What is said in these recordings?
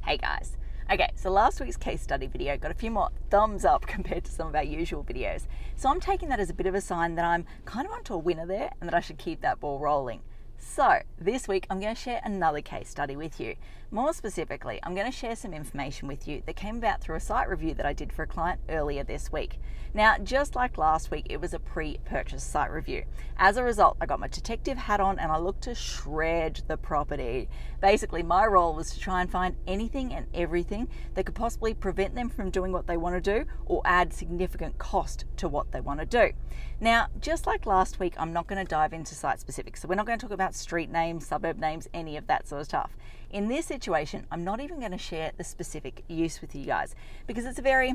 Hey guys. Okay, so last week's case study video got a few more thumbs up compared to some of our usual videos. So I'm taking that as a bit of a sign that I'm kind of onto a winner there and that I should keep that ball rolling. So this week I'm going to share another case study with you. More specifically, I'm going to share some information with you that came about through a site review that I did for a client earlier this week. Now, just like last week, it was a pre-purchase site review. As a result, I got my detective hat on and I looked to shred the property. Basically, my role was to try and find anything and everything that could possibly prevent them from doing what they want to do or add significant cost to what they want to do. Now, just like last week, I'm not going to dive into site specifics. So we're not going to talk about street names, suburb names, any of that sort of stuff. In this situation, I'm not even going to share the specific use with you guys because it's a very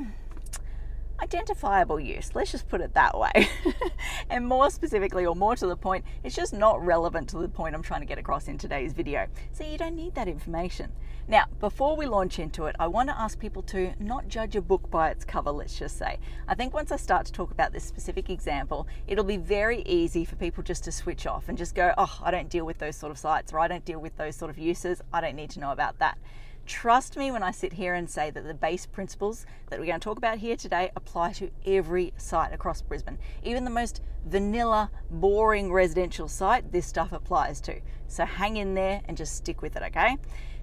identifiable use, let's just put it that way. And more specifically, or more to the point, it's just not relevant to the point I'm trying to get across in today's video. So you don't need that information. Now, before we launch into it, I want to ask people to not judge a book by its cover, let's just say. I think once I start to talk about this specific example, it'll be very easy for people just to switch off and just go, oh, I don't deal with those sort of sites, or I don't deal with those sort of uses, I don't need to know about that. Trust me when I sit here and say that the base principles that we're going to talk about here today apply to every site across Brisbane. Even the most vanilla, boring residential site, this stuff applies to. So hang in there and just stick with it, okay?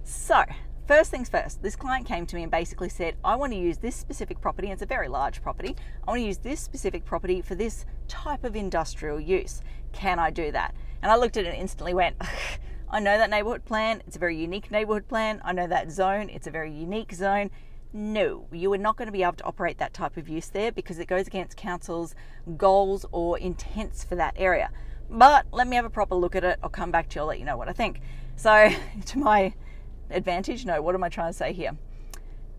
So, first things first, this client came to me and basically said, I want to use this specific property, and it's a very large property, I want to use this specific property for this type of industrial use. Can I do that? And I looked at it and instantly went, I know that neighbourhood plan, it's a very unique neighbourhood plan. I know that zone, it's a very unique zone. No, you are not going to be able to operate that type of use there because it goes against council's goals or intents for that area. But let me have a proper look at it. I'll come back to you, I'll let you know what I think. So to my advantage, no, what am I trying to say here?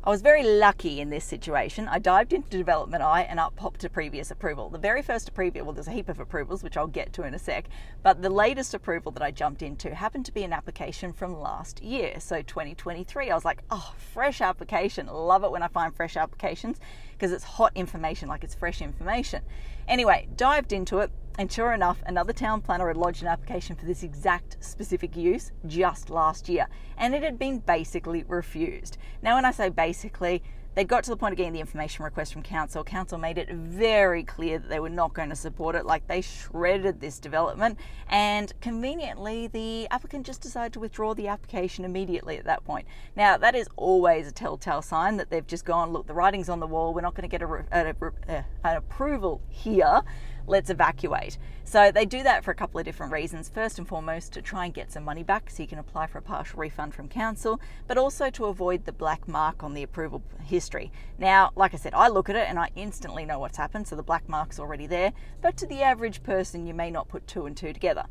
I was very lucky in this situation. I dived into Development Eye and up popped a previous approval. The very first approval, well, there's a heap of approvals, which I'll get to in a sec, but the latest approval that I jumped into happened to be an application from last year, so 2023. I was like, oh, fresh application. Love it when I find fresh applications because it's hot information, like it's fresh information. Anyway, dived into it, and sure enough, another town planner had lodged an application for this exact specific use just last year, and it had been basically refused. Now, when I say basically, they got to the point of getting the information request from council. Council made it very clear that they were not going to support it, like they shredded this development, and conveniently, the applicant just decided to withdraw the application immediately at that point. Now, that is always a telltale sign that they've just gone, look, the writing's on the wall, we're not going to get an approval here. Let's evacuate. So they do that for a couple of different reasons. First and foremost, to try and get some money back so you can apply for a partial refund from council, but also to avoid the black mark on the approval history. Now, like I said, I look at it and I instantly know what's happened, so the black mark's already there, but to the average person, you may not put two and two together.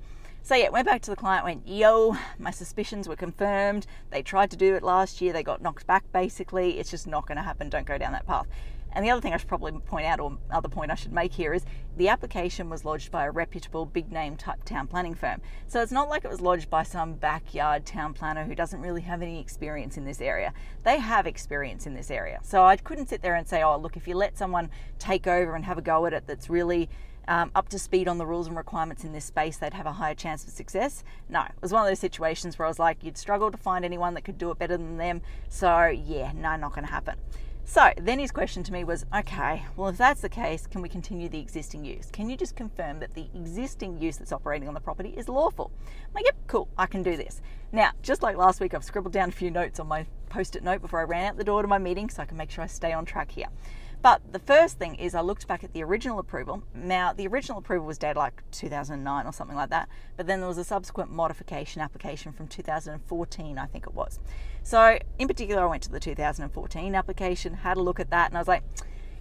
So yeah, went back to the client, went, yo, my suspicions were confirmed. They tried to do it last year, they got knocked back basically. It's just not going to happen, don't go down that path. And the other thing I should probably point out, or other point I should make here, is the application was lodged by a reputable big name type town planning firm. So it's not like it was lodged by some backyard town planner who doesn't really have any experience in this area. They have experience in this area. So I couldn't sit there and say, oh, look, if you let someone take over and have a go at it that's really up to speed on the rules and requirements in this space, they'd have a higher chance of success. No, it was one of those situations where I was like, you'd struggle to find anyone that could do it better than them. So yeah, no, not going to happen. So then his question to me was, okay, well, if that's the case, can we continue the existing use? Can you just confirm that the existing use that's operating on the property is lawful? I'm like, yep, cool, I can do this. Now, just like last week, I've scribbled down a few notes on my post-it note before I ran out the door to my meeting so I can make sure I stay on track here. But the first thing is I looked back at the original approval. Now, the original approval was dated like 2009 or something like that, but then there was a subsequent modification application from 2014, I think it was. So in particular, I went to the 2014 application, had a look at that, and I was like,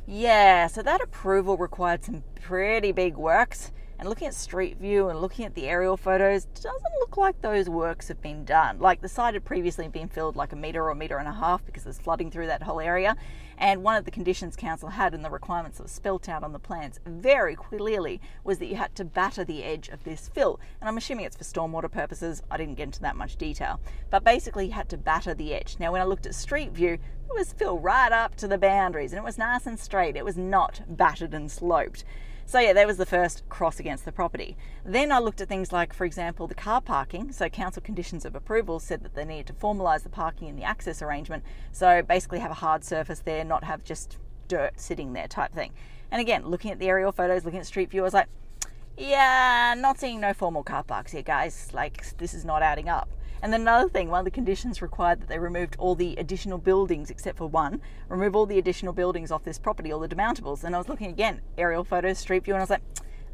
yeah, so that approval required some pretty big works. And looking at Street View and looking at the aerial photos, it doesn't look like those works have been done. Like the site had previously been filled like a metre or a metre and a half because there's flooding through that whole area. And one of the conditions council had in the requirements that was spelt out on the plans very clearly was that you had to batter the edge of this fill. And I'm assuming it's for stormwater purposes. I didn't get into that much detail. But basically you had to batter the edge. Now when I looked at Street View, it was filled right up to the boundaries and it was nice and straight. It was not battered and sloped. So yeah, that was the first cross against the property. Then I looked at things like, for example, the car parking. So council conditions of approval said that they needed to formalise the parking in the access arrangement. So basically have a hard surface there, not have just dirt sitting there type thing. And again, looking at the aerial photos, looking at Street View, I was like, yeah, not seeing no formal car parks here, guys. Like, this is not adding up. And then another thing, one of the conditions required that they removed all the additional buildings except for one, remove all the additional buildings off this property, all the demountables. And I was looking again, aerial photos, Street View, and I was like,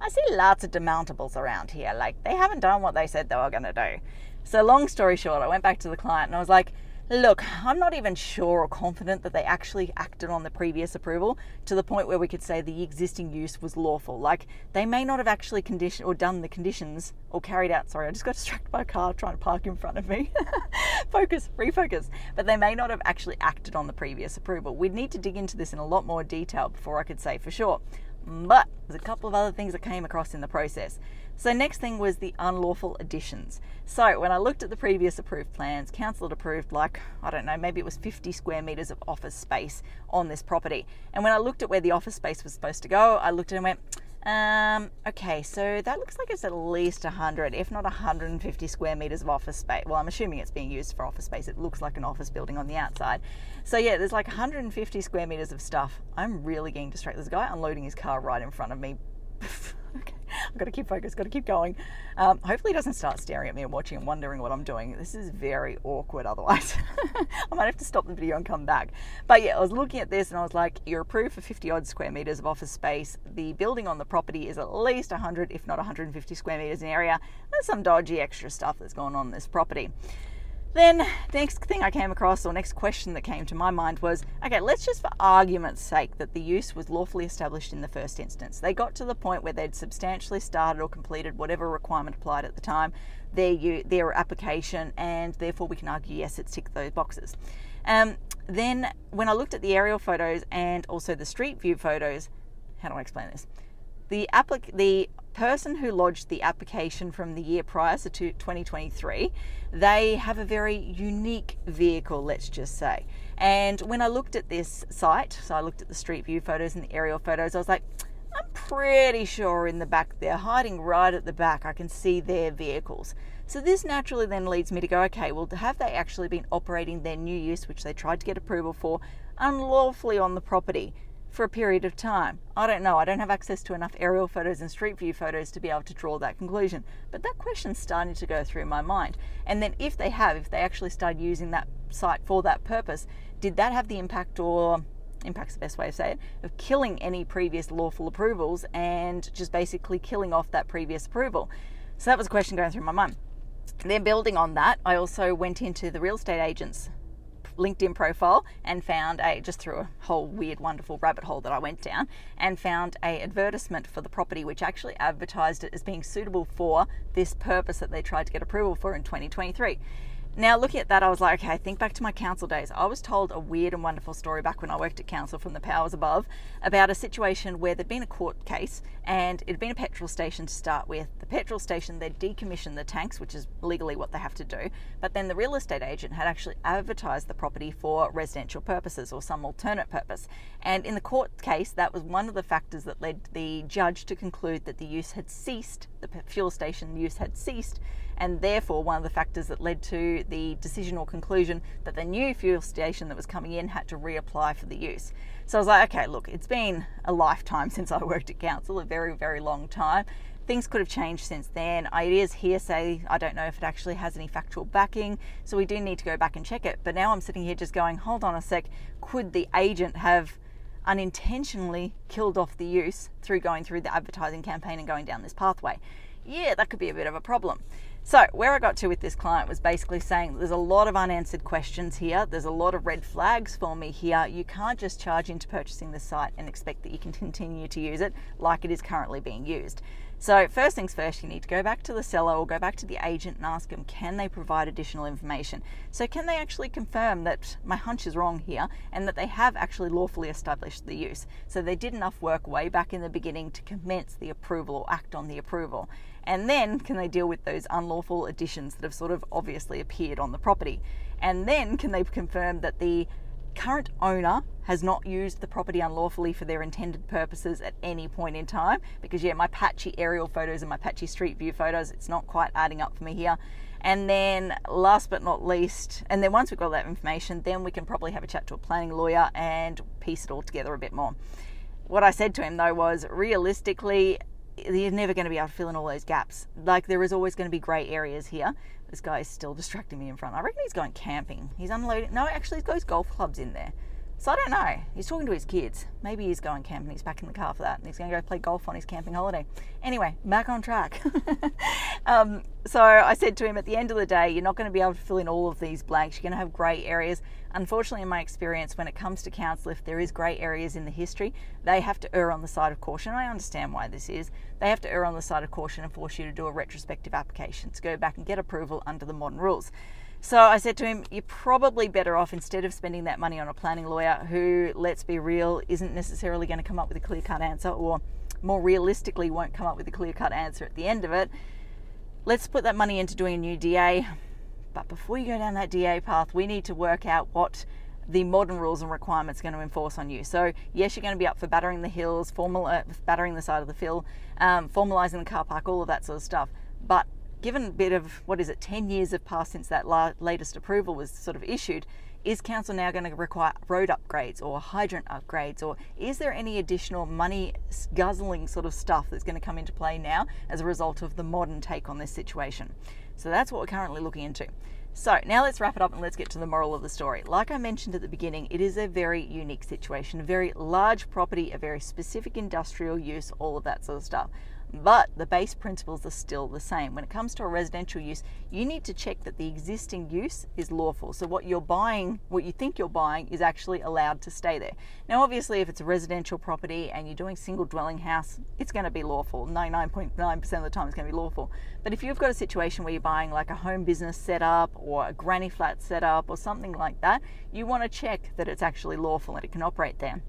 I see lots of demountables around here. Like, they haven't done what they said they were going to do. So long story short, I went back to the client and I was like, look, I'm not even sure or confident that they actually acted on the previous approval to the point where we could say the existing use was lawful. Like, they may not have actually conditioned or done the conditions or carried out, sorry, I just got distracted by a car trying to park in front of me. Focus, refocus. But they may not have actually acted on the previous approval. We'd need to dig into this in a lot more detail before I could say for sure. But there's a couple of other things that came across in the process. So next thing was the unlawful additions. So when I looked at the previous approved plans, council had approved like, I don't know, maybe it was 50 square metres of office space on this property. And when I looked at where the office space was supposed to go, I looked at it and went, okay, so that looks like it's at least 100, if not 150 square metres of office space. Well, I'm assuming it's being used for office space. It looks like an office building on the outside. So yeah, there's like 150 square metres of stuff. I'm really getting distracted. There's a guy unloading his car right in front of me. Okay, I've got to keep focused, got to keep going. Hopefully he doesn't start staring at me and watching and wondering what I'm doing. This is very awkward otherwise. I might have to stop the video and come back. But yeah, I was looking at this and I was like, you're approved for 50 odd square metres of office space. The building on the property is at least 100, if not 150 square metres in area. There's some dodgy extra stuff that's going on this property. Then the next thing I came across, or next question that came to my mind was, okay, let's just for argument's sake that the use was lawfully established in the first instance. They got to the point where they'd substantially started or completed whatever requirement applied at the time, their application, and therefore we can argue, yes, it's ticked those boxes. Then when I looked at the aerial photos and also the street view photos, how do I explain this? The person who lodged the application from the year prior, so to 2023, they have a very unique vehicle, let's just say. And when I looked at this site, so I looked at the street view photos and the aerial photos, I was like, I'm pretty sure in the back there, hiding right at the back, I can see their vehicles. So this naturally then leads me to go, okay, well, have they actually been operating their new use, which they tried to get approval for, unlawfully on the property for a period of time? I don't know. I don't have access to enough aerial photos and street view photos to be able to draw that conclusion. But that question's starting to go through my mind. And then if they actually started using that site for that purpose, did that have the impact, or impact's the best way to say it, of killing any previous lawful approvals and just basically killing off that previous approval? So that was a question going through my mind. Then building on that, I also went into the real estate agent's LinkedIn profile and found just through a whole weird, wonderful rabbit hole that I went down, and found a advertisement for the property which actually advertised it as being suitable for this purpose that they tried to get approval for in 2023. Now, looking at that, I was like, okay, think back to my council days. I was told a weird and wonderful story back when I worked at council from the powers above about a situation where there'd been a court case and it'd been a petrol station to start with. The petrol station, they'd decommissioned the tanks, which is legally what they have to do. But then the real estate agent had actually advertised the property for residential purposes or some alternate purpose. And in the court case, that was one of the factors that led the judge to conclude that the use had ceased, the fuel station use had ceased, and therefore one of the factors that led to the decision or conclusion that the new fuel station that was coming in had to reapply for the use. So I was like, okay, look, it's been a lifetime since I worked at council, a very, very long time. Things could have changed since then. It is hearsay. I don't know if it actually has any factual backing, so we do need to go back and check it. But now I'm sitting here just going, hold on a sec, could the agent have unintentionally killed off the use through going through the advertising campaign and going down this pathway? Yeah, that could be a bit of a problem. So where I got to with this client was basically saying there's a lot of unanswered questions here. There's a lot of red flags for me here. You can't just charge into purchasing the site and expect that you can continue to use it like it is currently being used. So first things first, you need to go back to the seller or go back to the agent and ask them, can they provide additional information? So can they actually confirm that my hunch is wrong here and that they have actually lawfully established the use? So they did enough work way back in the beginning to commence the approval or act on the approval. And then can they deal with those unlawful additions that have sort of obviously appeared on the property? And then can they confirm that the current owner has not used the property unlawfully for their intended purposes at any point in time, because my patchy aerial photos and my patchy street view photos, it's not quite adding up for me here. And then last but not least, and then once we've got that information, then we can probably have a chat to a planning lawyer and piece it all together a bit more. What I said to him though was, realistically, you're never going to be able to fill in all those gaps. Like, there is always going to be grey areas here. This guy is still distracting me in front. I reckon he's going camping. He's unloading. No, actually, he's got his golf clubs in there. So I don't know. He's talking to his kids. Maybe he's going camping. He's back in the car for that. And he's going to go play golf on his camping holiday. Anyway, back on track. So I said to him, at the end of the day, you're not going to be able to fill in all of these blanks. You're going to have grey areas. Unfortunately, in my experience, when it comes to council, if there is grey areas in the history, they have to err on the side of caution. I understand why this is. They have to err on the side of caution and force you to do a retrospective application to go back and get approval under the modern rules. So I said to him, you're probably better off, instead of spending that money on a planning lawyer who, let's be real, isn't necessarily going to come up with a clear-cut answer, or more realistically won't come up with a clear-cut answer at the end of it. Let's put that money into doing a new DA. But before you go down that DA path, we need to work out what the modern rules and requirements are going to enforce on you. So yes, you're going to be up for battering the hills, battering the side of the fill, formalising the car park, all of that sort of stuff. But given a bit of, 10 years have passed since that latest approval was sort of issued, is council now going to require road upgrades or hydrant upgrades, or is there any additional money guzzling sort of stuff that's going to come into play now as a result of the modern take on this situation? So that's what we're currently looking into. So now let's wrap it up and let's get to the moral of the story. Like I mentioned at the beginning, it is a very unique situation, a very large property, a very specific industrial use, all of that sort of stuff. But the base principles are still the same. When it comes to a residential use, you need to check that the existing use is lawful. So what you're buying, what you think you're buying, is actually allowed to stay there. Now, obviously, if it's a residential property and you're doing single dwelling house, it's going to be lawful. 99.9% of the time it's going to be lawful. But if you've got a situation where you're buying like a home business setup or a granny flat setup or something like that, you want to check that it's actually lawful and it can operate there.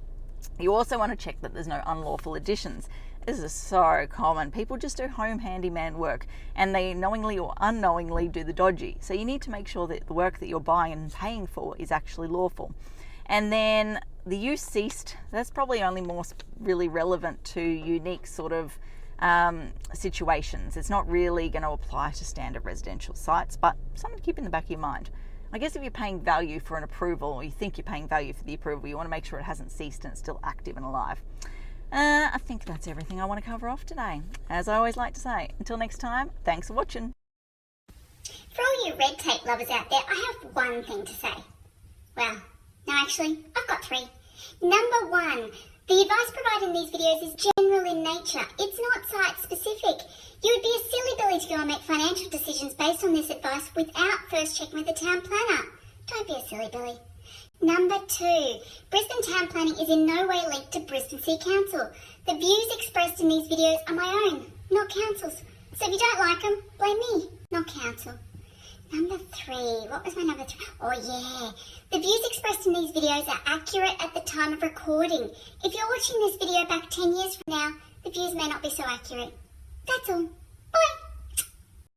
You also want to check that there's no unlawful additions. This is so common. People just do home handyman work and they knowingly or unknowingly do the dodgy. So you need to make sure that the work that you're buying and paying for is actually lawful. And then the use ceased, that's probably only more really relevant to unique sort of situations. It's not really going to apply to standard residential sites, but something to keep in the back of your mind. I guess if you're paying value for an approval, or you think you're paying value for the approval, you want to make sure it hasn't ceased and it's still active and alive. I think that's everything I want to cover off today. As I always like to say, until next time, thanks for watching. For all you red tape lovers out there, I have one thing to say. Well, no, actually, I've got three. Number one, the advice provided in these videos is general in nature. It's not site specific. You would be a silly Billy to go and make financial decisions based on this advice without first checking with the town planner. Don't be a silly Billy. Number two, Brisbane town planning is in no way linked to Brisbane City Council. The views expressed in these videos are my own, not council's. So if you don't like them, blame me, not council. Number three, what was my number three? Oh yeah, the views expressed in these videos are accurate at the time of recording. If you're watching this video back 10 years from now, the views may not be so accurate. That's all. Bye.